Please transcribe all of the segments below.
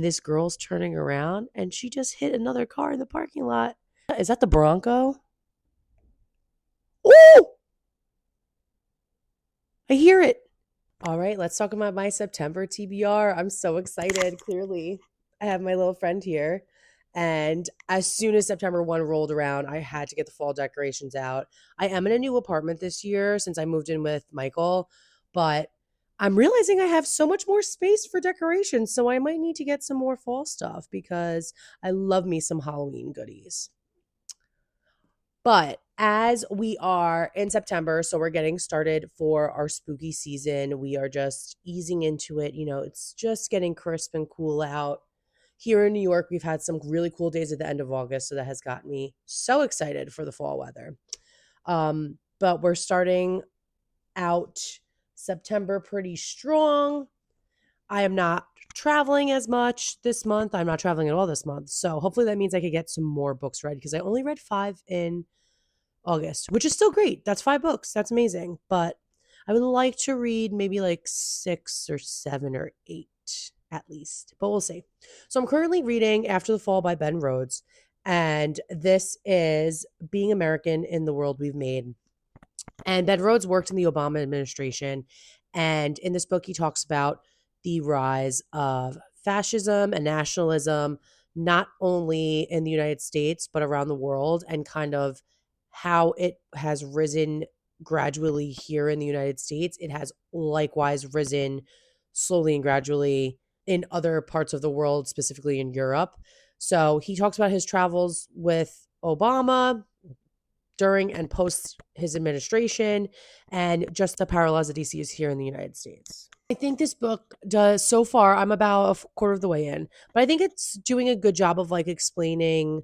this girl's turning around and she just hit another car in the parking lot. Is that the Bronco? Oh, I hear it. All right, let's talk about my September TBR. I'm so excited. Clearly, I have my little friend here. And as soon as September 1 rolled around, I had to get the fall decorations out. I am in a new apartment this year since I moved in with Michael, but I'm realizing I have so much more space for decorations. So I might need to get some more fall stuff because I love me some Halloween goodies. But as we are in September, so we're getting started for our spooky season, we are just easing into it. You know, it's just getting crisp and cool out. Here in New York, we've had some really cool days at the end of August, so that has got me so excited for the fall weather. But we're starting out September pretty strong. I am not traveling as much this month. I'm not traveling at all this month. So hopefully that means I could get some more books read because I only read 5 in August, which is still great. That's 5 books. That's amazing. But I would like to read maybe like 6 or 7 or 8 at least, but we'll see. So I'm currently reading After the Fall by Ben Rhodes, and this is Being American in the World We've Made. And Ben Rhodes worked in the Obama administration, and in this book he talks about the rise of fascism and nationalism, not only in the United States, but around the world, and kind of how it has risen gradually here in the United States. It has likewise risen slowly and gradually in other parts of the world, specifically in Europe. So he talks about his travels with Obama during and post his administration and just the parallels that he sees here in the United States. I think this book does, so far, I'm about a quarter of the way in, but I think it's doing a good job of like explaining,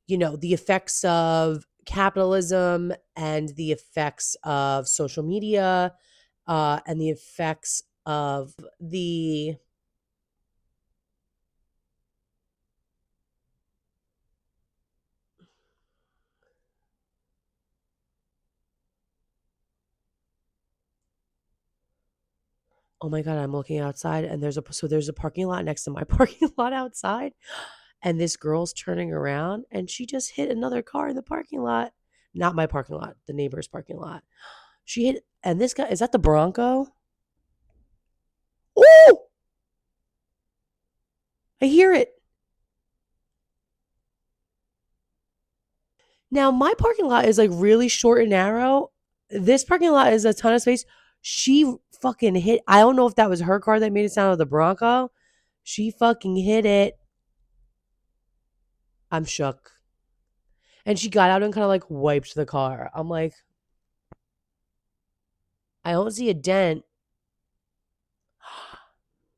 you know, the effects of capitalism and the effects of social media, and the effects of the oh my god, I'm looking outside and there's a parking lot next to my parking lot outside, and this girl's turning around and she just hit another car in the parking lot. Not my parking lot, the neighbor's parking lot. She hit, and this guy, is that the Bronco? Oh, I hear it. Now, my parking lot is like really short and narrow. This parking lot is a ton of space. She fucking hit. I don't know if that was her car that made it sound like the Bronco. She fucking hit it. I'm shook. And she got out and kind of like wiped the car. I'm like, I don't see a dent.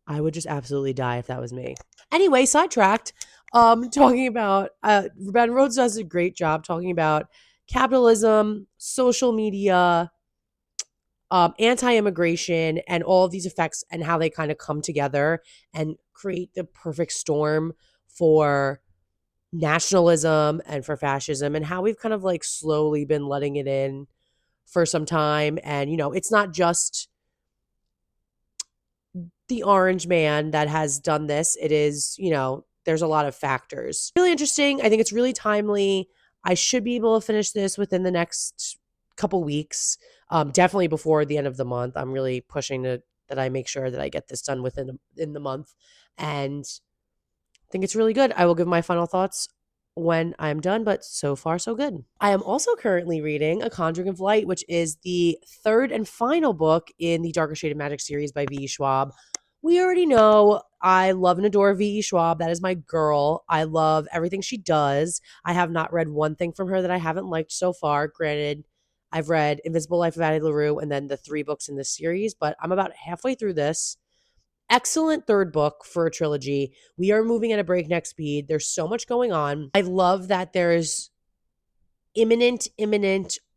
I would just absolutely die if that was me. Anyway, sidetracked. Talking about Ben Rhodes does a great job talking about capitalism, social media, anti-immigration, and all of these effects and how they kind of come together and create the perfect storm for nationalism and for fascism, and how we've kind of like slowly been letting it in for some time. And, you know, it's not just the orange man that has done this. It is, you know, there's a lot of factors. Really interesting. I think it's really timely. I should be able to finish this within the next couple weeks. Definitely before the end of the month. I'm really pushing that I make sure that I get this done in the month. And I think it's really good. I will give my final thoughts when I'm done, but so far so good. I am also currently reading A Conjuring of Light, which is the third and final book in the Darker Shade of Magic series by V.E. Schwab. We already know I love and adore V.E. Schwab. That is my girl. I love everything she does. I have not read one thing from her that I haven't liked so far. Granted, I've read Invisible Life of Addie LaRue and then the 3 books in this series, but I'm about halfway through this. Excellent third book for a trilogy. We are moving at a breakneck speed. There's so much going on. I love that there's imminent,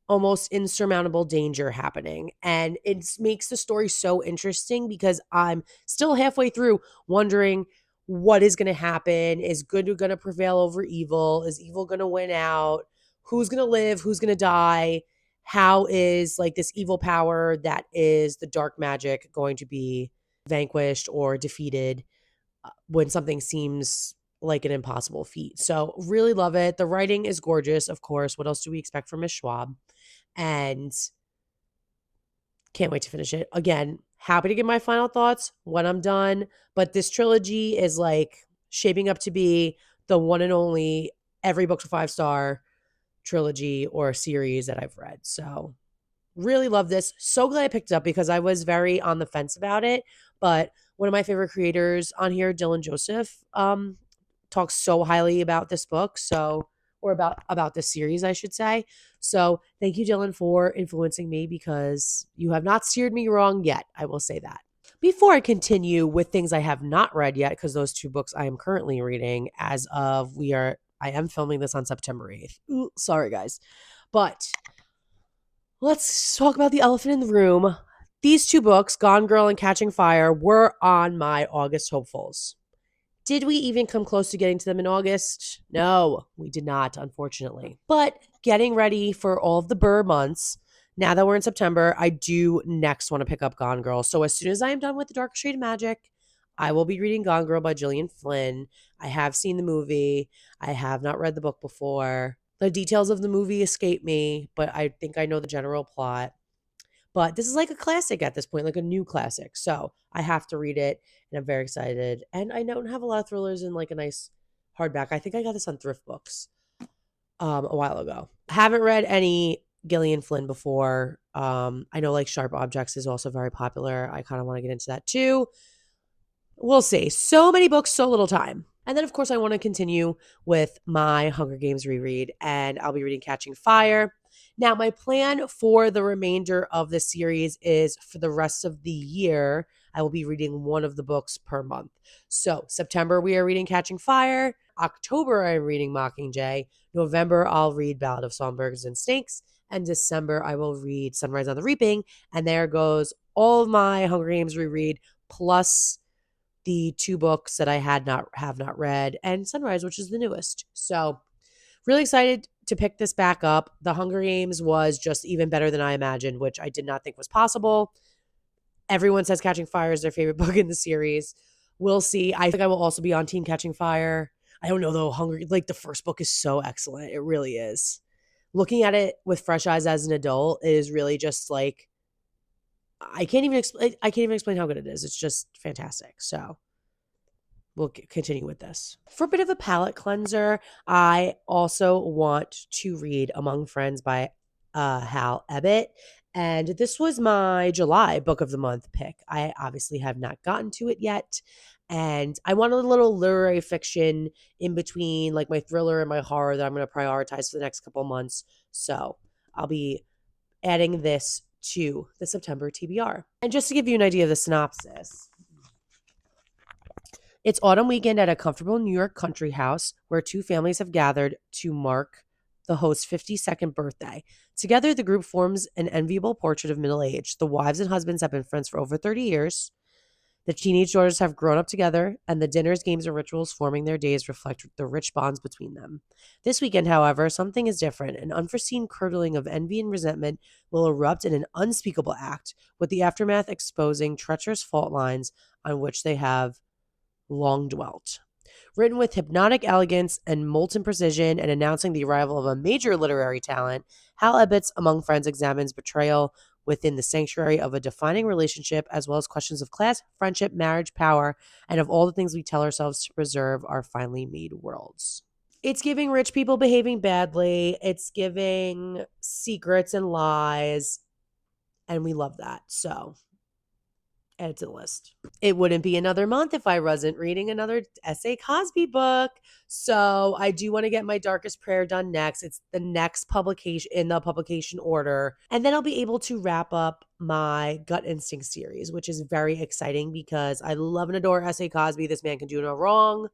almost insurmountable danger happening. And it makes the story so interesting because I'm still halfway through wondering what is going to happen. Is good going to prevail over evil? Is evil going to win out? Who's going to live? Who's going to die? How is like this evil power that is the dark magic going to be vanquished or defeated? when something seems like an impossible feat. So really love it. The writing is gorgeous, of course. What else do we expect from Miss Schwab? And can't wait to finish it. Again, happy to give my final thoughts when I'm done. But this trilogy is like shaping up to be the one and only every book to 5-star trilogy or series that I've read. So really love this. So glad I picked it up because I was very on the fence about it. But one of my favorite creators on here, Dylan Joseph, talks so highly about this book. So, or about this series, I should say. So thank you, Dylan, for influencing me because you have not steered me wrong yet. I will say that. Before I continue with things I have not read yet, because those 2 books I am currently reading I am filming this on September 8th. Ooh, sorry, guys. But let's talk about the elephant in the room. These 2 books, Gone Girl and Catching Fire, were on my August hopefuls. Did we even come close to getting to them in August? No, we did not, unfortunately. But getting ready for all of the Burr months, now that we're in September, I do next want to pick up Gone Girl. So as soon as I am done with The Dark Shade of Magic, I will be reading Gone Girl by Gillian Flynn. I have seen the movie. I have not read the book before. The details of the movie escape me, but I think I know the general plot. But this is like a classic at this point, like a new classic. So I have to read it, and I'm very excited. And I don't have a lot of thrillers in like a nice hardback. I think I got this on Thrift Books a while ago. Haven't read any Gillian Flynn before. I know like Sharp Objects is also very popular. I kind of want to get into that too. We'll see. So many books, so little time. And then, of course, I want to continue with my Hunger Games reread, and I'll be reading Catching Fire. Now, my plan for the remainder of the series is for the rest of the year, I will be reading one of the books per month. So, September, we are reading Catching Fire. October, I'm reading Mockingjay. November, I'll read Ballad of Songbirds and Snakes. And December, I will read Sunrise on the Reaping. And there goes all of my Hunger Games reread, plus the 2 books that I have not read, and Sunrise, which is the newest. So really excited to pick this back up. The Hunger Games was just even better than I imagined, which I did not think was possible. Everyone says Catching Fire is their favorite book in the series. We'll see. I think I will also be on Team Catching Fire. I don't know though. Like the first book is so excellent. It really is. Looking at it with fresh eyes as an adult, it is really just like I can't even explain how good it is. It's just fantastic. So we'll continue with this. For a bit of a palate cleanser, I also want to read Among Friends by Hal Ebbott. And this was my July book of the month pick. I obviously have not gotten to it yet. And I want a little literary fiction in between, like my thriller and my horror, that I'm going to prioritize for the next couple months. So I'll be adding this to the September TBR. And just to give you an idea of the synopsis, it's autumn weekend at a comfortable New York country house where 2 families have gathered to mark the host's 52nd birthday. Together, the group forms an enviable portrait of middle age. The wives and husbands have been friends for over 30 years. The teenage daughters have grown up together, and the dinners, games, and rituals forming their days reflect the rich bonds between them. This weekend, however, something is different. An unforeseen curdling of envy and resentment will erupt in an unspeakable act, with the aftermath exposing treacherous fault lines on which they have long dwelt. Written with hypnotic elegance and molten precision and announcing the arrival of a major literary talent, Hal Ebbott's Among Friends examines betrayal within the sanctuary of a defining relationship, as well as questions of class, friendship, marriage, power, and of all the things we tell ourselves to preserve our finely made worlds. It's giving rich people behaving badly. It's giving secrets and lies. And we love that. So add it to the list. It wouldn't be another month if I wasn't reading another S.A. Cosby book. So I do want to get My Darkest Prayer done next. It's the next publication in the publication order. And then I'll be able to wrap up my Gut Instinct series, which is very exciting because I love and adore S.A. Cosby. This man can do no wrong.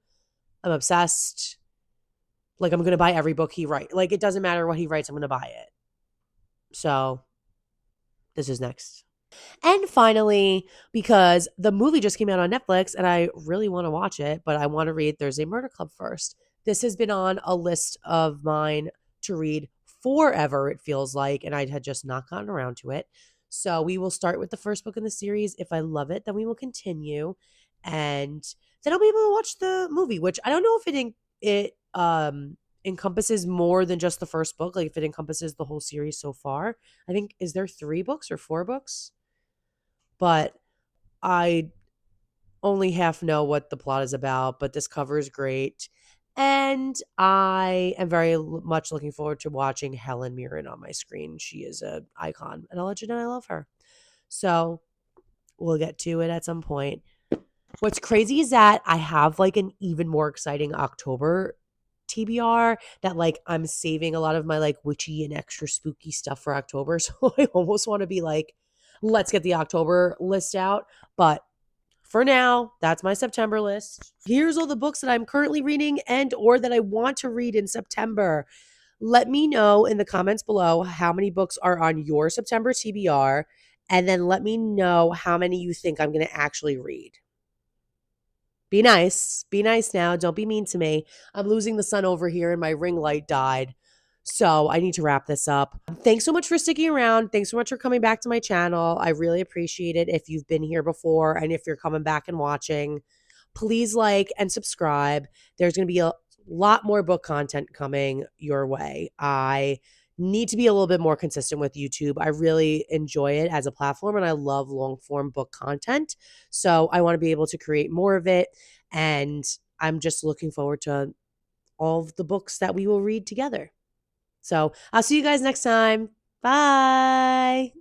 I'm obsessed. Like, I'm going to buy every book he writes. Like, it doesn't matter what he writes, I'm going to buy it. So this is next. And finally, because the movie just came out on Netflix and I really want to watch it, but I want to read Thursday Murder Club first. This has been on a list of mine to read forever, it feels like, and I had just not gotten around to it. So we will start with the first book in the series. If I love it, then we will continue. And then I'll be able to watch the movie, which I don't know if it encompasses more than just the first book, like if it encompasses the whole series so far. I think, is there 3 books or 4 books? But I only half know what the plot is about, but this cover is great. And I am very much looking forward to watching Helen Mirren on my screen. She is an icon and a legend, and I love her. So we'll get to it at some point. What's crazy is that I have like an even more exciting October TBR that like I'm saving a lot of my like witchy and extra spooky stuff for October. So I almost want to be like, let's get the October list out. But for now, that's my September list. Here's all the books that I'm currently reading and or that I want to read in September. Let me know in the comments below how many books are on your September TBR, and then let me know how many you think I'm going to actually read. Be nice. Be nice now. Don't be mean to me. I'm losing the sun over here and my ring light died. So I need to wrap this up. Thanks so much for sticking around. Thanks so much for coming back to my channel. I really appreciate it if you've been here before and if you're coming back and watching. Please like and subscribe. There's going to be a lot more book content coming your way. I need to be a little bit more consistent with YouTube. I really enjoy it as a platform and I love long form book content. So I want to be able to create more of it. And I'm just looking forward to all of the books that we will read together. So I'll see you guys next time. Bye.